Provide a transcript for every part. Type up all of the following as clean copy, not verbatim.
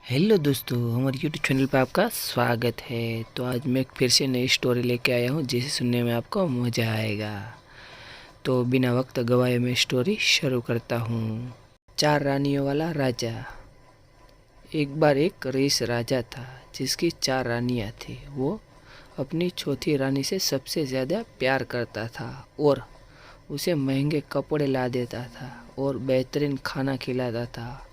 Hello दोस्तों, हमारे YouTube channel पर आपका स्वागत है। तो आज मैं फिर से नई स्टोरी लेके आया हूँ जिसे सुनने में आपको मज़ा आएगा। तो बिना वक्त गवाए मैं स्टोरी शुरू करता हूँ। 4 रानियों वाला राजा। एक बार एक रईस राजा था जिसकी 4 रानियाँ थी। वो अपनी चौथी रानी से सबसे ज़्यादा प्यार करता था और उसे महंगे कपड़े ला देता था और बेहतरीन खाना खिलाता था।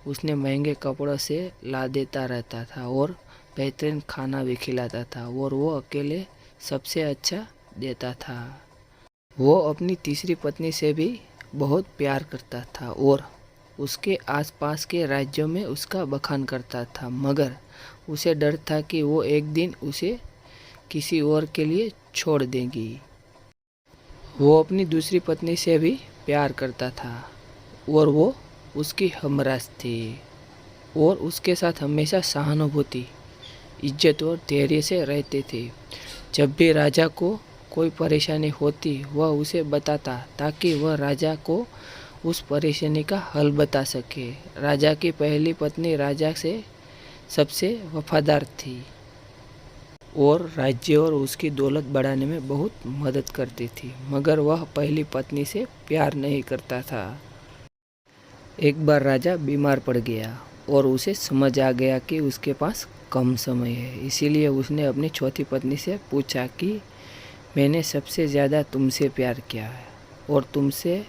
उसने महंगे कपड़ों से ला देता रहता था और बेहतरीन खाना भी खिलाता था और वो अकेले सबसे अच्छा देता था। वो अपनी तीसरी पत्नी से भी बहुत प्यार करता था और उसके आसपास के राज्यों में उसका बखान करता था, मगर उसे डर था कि वो एक दिन उसे किसी और के लिए छोड़ देगी। वो अपनी दूसरी पत्नी से भी प्यार करता था और वो उसकी हमराज थी और उसके साथ हमेशा सहानुभूति, इज्जत और धैर्य से रहते थे। जब भी राजा को कोई परेशानी होती वह उसे बताता ताकि वह राजा को उस परेशानी का हल बता सके। राजा की पहली पत्नी राजा से सबसे वफादार थी और राज्य और उसकी दौलत बढ़ाने में बहुत मदद करती थी, मगर वह पहली पत्नी से प्यार नहीं करता था। एक बार राजा बीमार पड़ गया और उसे समझ आ गया कि उसके पास कम समय है। इसीलिए उसने अपनी चौथी पत्नी से पूछा कि मैंने सबसे ज़्यादा तुमसे प्यार किया है और तुमसे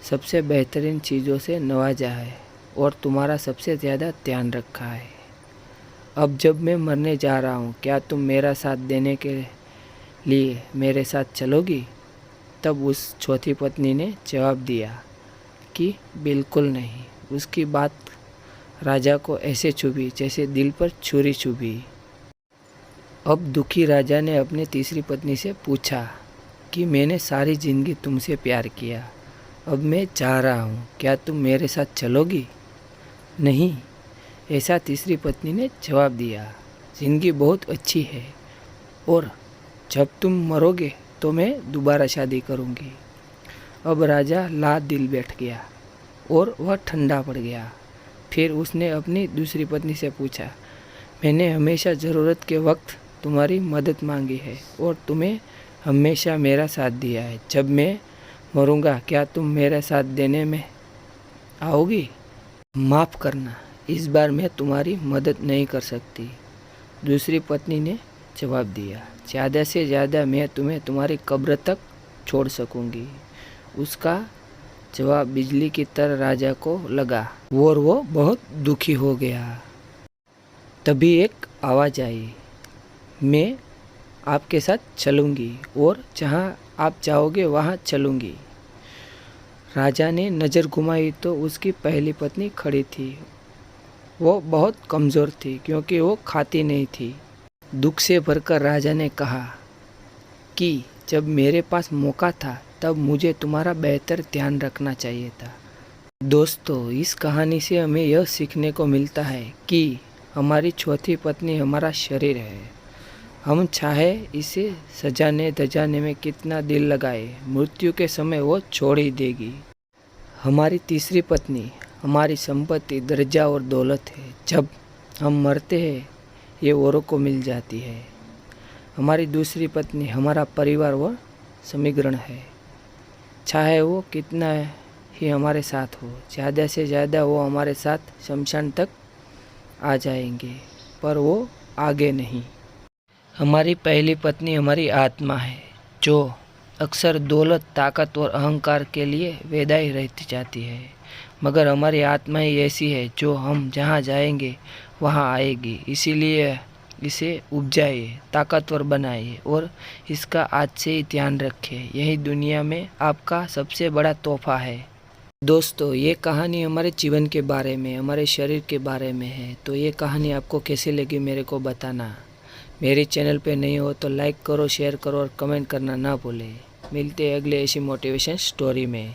सबसे बेहतरीन चीज़ों से नवाजा है और तुम्हारा सबसे ज़्यादा ध्यान रखा है। अब जब मैं मरने जा रहा हूँ, क्या तुम मेरा साथ देने के लिए मेरे साथ चलोगी? तब उस चौथी पत्नी ने जवाब दिया कि बिल्कुल नहीं। उसकी बात राजा को ऐसे चुभी जैसे दिल पर छुरी चुभी। अब दुखी राजा ने अपनी तीसरी पत्नी से पूछा कि मैंने सारी जिंदगी तुमसे प्यार किया, अब मैं जा रहा हूँ, क्या तुम मेरे साथ चलोगी? नहीं, ऐसा तीसरी पत्नी ने जवाब दिया। जिंदगी बहुत अच्छी है और जब तुम मरोगे तो मैं दोबारा शादी करूँगी। अब राजा लात दिल बैठ गया और वह ठंडा पड़ गया। फिर उसने अपनी दूसरी पत्नी से पूछा, मैंने हमेशा ज़रूरत के वक्त तुम्हारी मदद मांगी है और तुम्हें हमेशा मेरा साथ दिया है। जब मैं मरूंगा क्या तुम मेरा साथ देने में आओगी? माफ़ करना, इस बार मैं तुम्हारी मदद नहीं कर सकती। दूसरी पत्नी ने जवाब दिया, ज़्यादा से ज़्यादा मैं तुम्हें तुम्हारी कब्र तक छोड़ सकूंगी। उसका जवाब बिजली की तरह राजा को लगा और वो बहुत दुखी हो गया। तभी एक आवाज़ आई, मैं आपके साथ चलूँगी और जहाँ आप चाहोगे वहाँ चलूँगी। राजा ने नज़र घुमाई तो उसकी पहली पत्नी खड़ी थी। वो बहुत कमज़ोर थी क्योंकि वो खाती नहीं थी। दुख से भरकर राजा ने कहा कि जब मेरे पास मौका था तब मुझे तुम्हारा बेहतर ध्यान रखना चाहिए था। दोस्तों, इस कहानी से हमें यह सीखने को मिलता है कि हमारी चौथी पत्नी हमारा शरीर है। हम चाहे इसे सजाने धजाने में कितना दिल लगाए, मृत्यु के समय वो छोड़ ही देगी। हमारी तीसरी पत्नी हमारी संपत्ति, दर्जा और दौलत है। जब हम मरते हैं ये औरों को मिल जाती है। हमारी दूसरी पत्नी हमारा परिवार व समीकरण है। चाहे वो कितना ही हमारे साथ हो, ज़्यादा से ज़्यादा वो हमारे साथ शमशान तक आ जाएंगे, पर वो आगे नहीं। हमारी पहली पत्नी हमारी आत्मा है जो अक्सर दौलत, ताकत और अहंकार के लिए वेदाई रहती जाती है, मगर हमारी आत्मा ही ऐसी है जो हम जहाँ जाएंगे वहाँ आएगी। इसीलिए इसे उपजाइए, ताकतवर बनाइए और इसका आज से ही ध्यान रखें। यही दुनिया में आपका सबसे बड़ा तोहफा है। दोस्तों, ये कहानी हमारे जीवन के बारे में, हमारे शरीर के बारे में है। तो ये कहानी आपको कैसी लगी मेरे को बताना। मेरे चैनल पे नए हो तो लाइक करो, शेयर करो और कमेंट करना ना भूलें। मिलते हैं अगले ऐसी मोटिवेशन स्टोरी में।